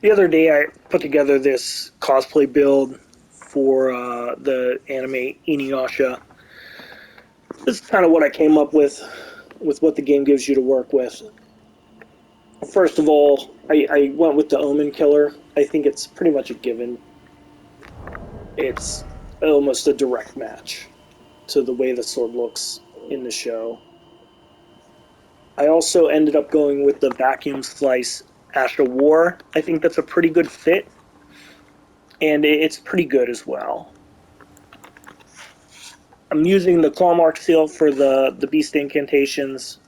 The other day I put together this cosplay build for the anime Inuyasha. This is kind of what I came up with what the game gives you to work with. First of all, I went with the Omen Killer. I think it's pretty much a given. It's almost a direct match to the way the sword looks in the show. I also ended up going with the Vacuum Slice Asha War. I think that's a pretty good fit, and it's pretty good as well. I'm using the Claw Mark Seal for the Beast Incantations.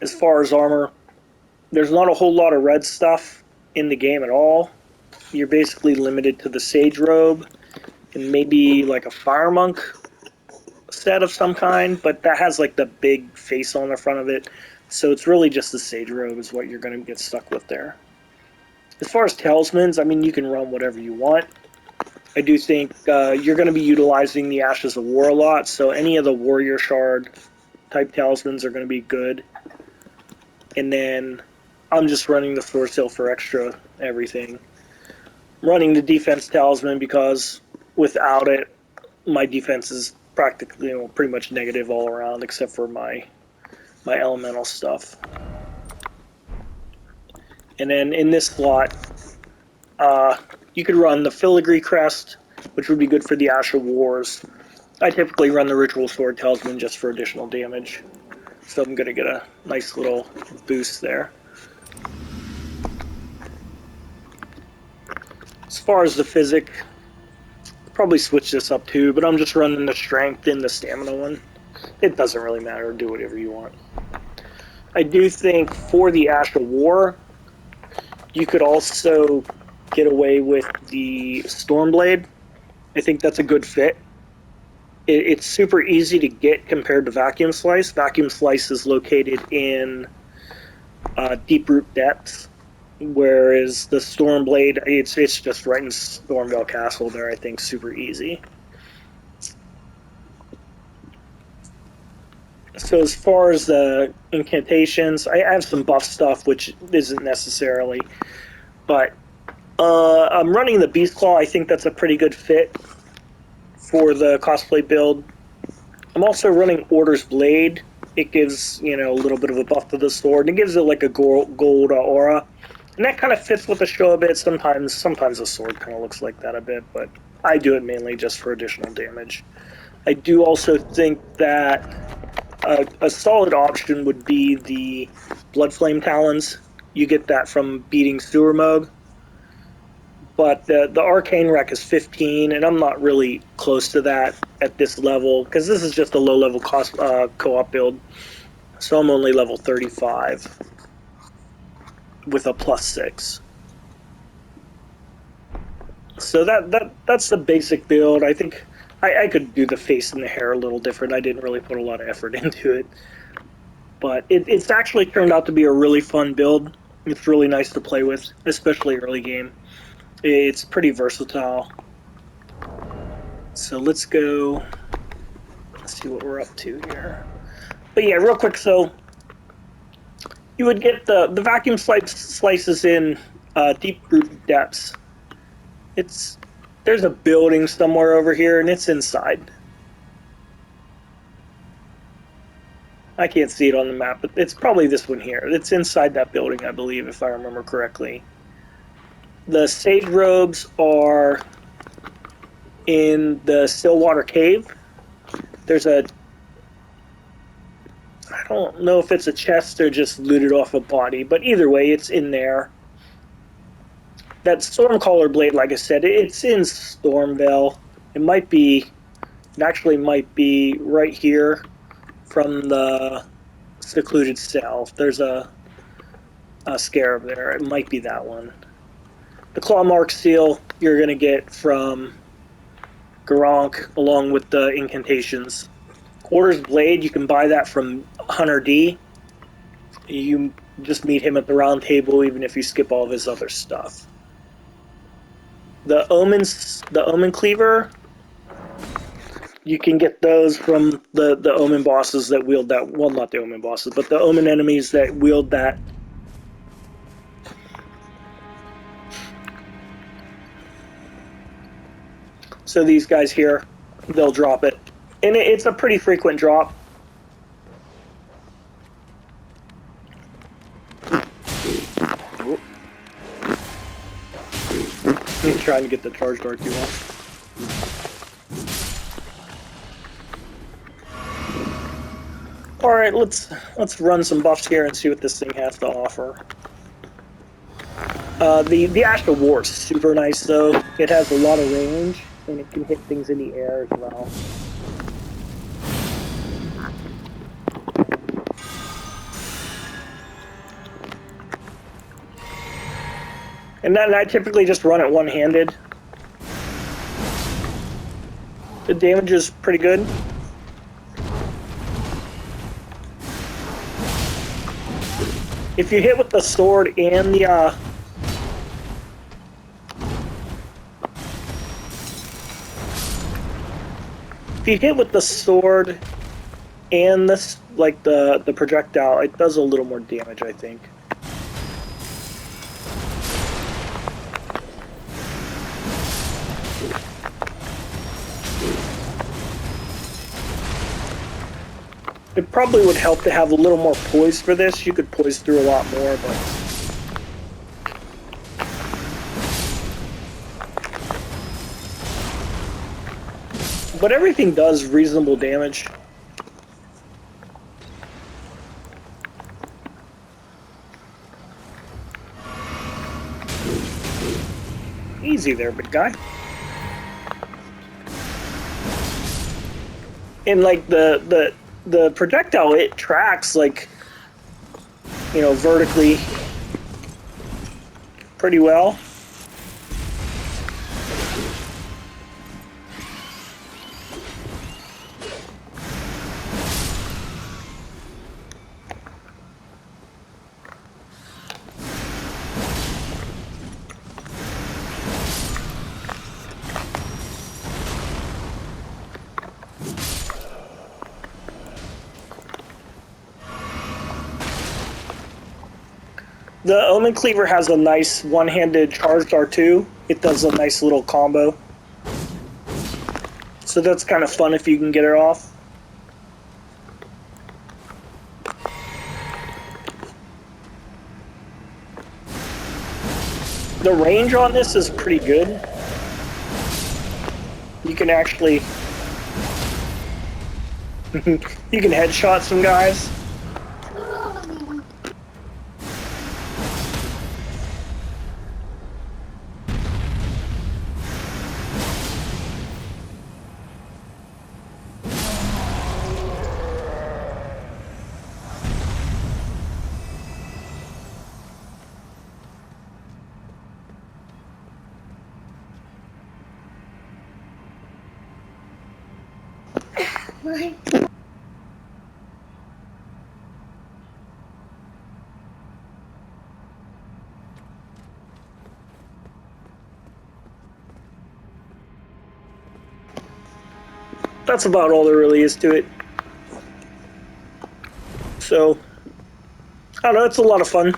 As far as armor, there's not a whole lot of red stuff in the game at all. You're basically limited to the Sage Robe and maybe like a Fire Monk set of some kind, but that has like the big face on the front of it. So it's really just the Sage Robe is what you're going to get stuck with there. As far as talismans, I mean, you can run whatever you want. I do think you're going to be utilizing the Ashes of War a lot, so any of the Warrior Shard type talismans are going to be good. And then I'm just running the Sword Seal for extra everything. I'm running the Defense Talisman because without it, my defense is practically, pretty much negative all around, except for my elemental stuff. And then in this slot, you could run the Filigree Crest, which would be good for the Asher Wars. I typically run the Ritual Sword Talisman just for additional damage, so I'm going to get a nice little boost there. As far as the physic, probably switch this up too, but I'm just running the Strength and the Stamina one. It doesn't really matter, do whatever you want. I do think for the Asher War, you could also get away with the Stormblade. I think that's a good fit. It's super easy to get compared to Vacuum Slice. Vacuum Slice is located in Deep Root Depths, whereas the Stormblade, it's just right in Stormvale Castle there, I think, super easy. So as far as the incantations, I have some buff stuff, which isn't necessarily, but I'm running the Beast Claw. I think that's a pretty good fit for the cosplay build. I'm also running Order's Blade. It gives, a little bit of a buff to the sword, and it gives it like a gold aura. And that kind of fits with the show a bit. Sometimes the sword kind of looks like that a bit, but I do it mainly just for additional damage. I do also think that a solid option would be the Blood Flame Talons. You get that from beating Sewer Moog. But the Arcane Wreck is 15, and I'm not really close to that at this level, because this is just a low-level co-op build. So I'm only level 35 with a +6. So that's the basic build. I think I could do the face and the hair a little different. I didn't really put a lot of effort into it. But it's actually turned out to be a really fun build. It's really nice to play with, especially early game. It's pretty versatile. So let's go. Let's see what we're up to here. But yeah, real quick. So you would get the vacuum slices in Deep Root Depths. There's a building somewhere over here, and it's inside. I can't see it on the map, but it's probably this one here. It's inside that building, I believe, if I remember correctly. The Sage Robes are in the Stillwater Cave. There's I don't know if it's a chest or just looted off a body, but either way, it's in there. That Stormcaller Blade, like I said, it's in Stormvale. It actually might be right here from the secluded cell. There's a scarab there. It might be that one. The Claw Mark Seal you're going to get from Garank along with the incantations. Order's Blade, you can buy that from Hunter D. You just meet him at the round table even if you skip all of his other stuff. The Omen Cleaver, you can get those from the Omen bosses that wield that. Well, not the Omen bosses, but the Omen enemies that wield that So these guys here, they'll drop it. And it's a pretty frequent drop. I'm trying to get the charge dart too off. Alright, let's run some buffs here and see what this thing has to offer. The Ash of War is super nice though. It has a lot of range and it can hit things in the air as well. And then I typically just run it one-handed. The damage is pretty good. If you hit with the sword and the if you hit with the sword and this, like the projectile, it does a little more damage, I think. It probably would help to have a little more poise for this. You could poise through a lot more, but everything does reasonable damage. Easy there, big guy. And like the projectile, it tracks like, you know, vertically pretty well. The Omen Cleaver has a nice one-handed charged R2. It does a nice little combo. So that's kind of fun if you can get it off. The range on this is pretty good. You can actually... you can headshot some guys. That's about all there really is to it. So, I don't know, it's a lot of fun.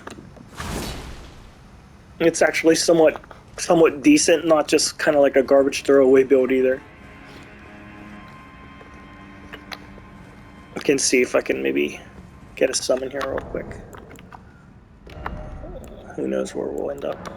It's actually somewhat decent, not just kind of like a garbage throwaway build either. I can see if I can maybe get a summon here real quick. Who knows where we'll end up.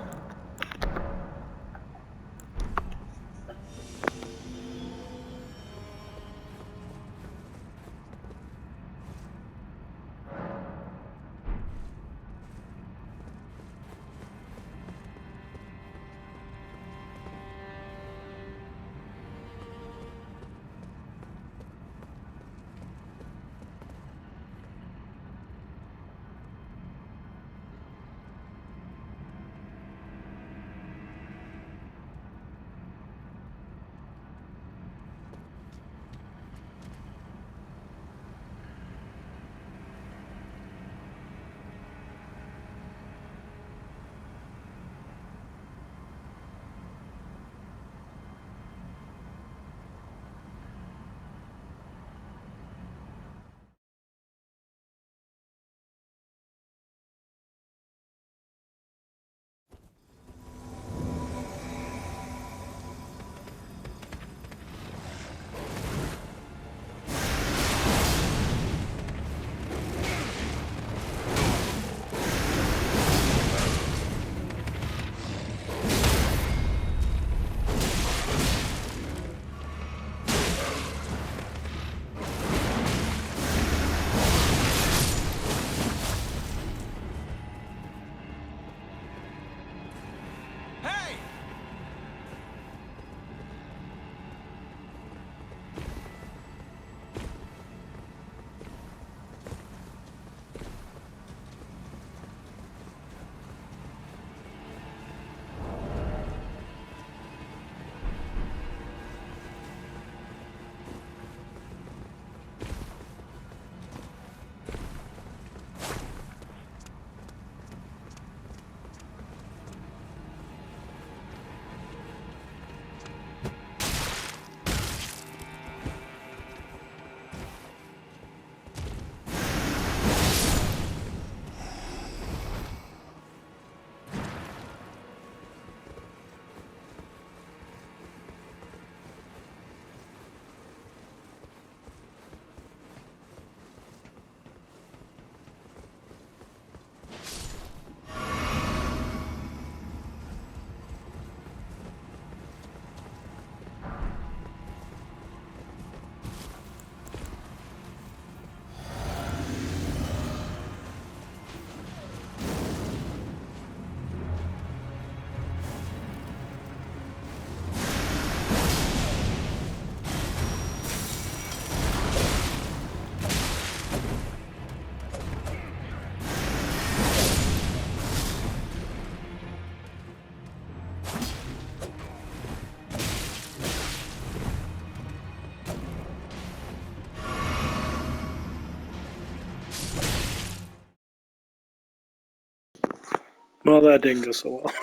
Well, that didn't go so well.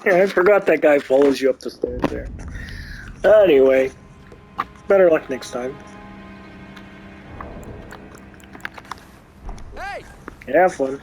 I forgot that guy follows you up the stairs there. Anyway, better luck next time. Hey! Have fun.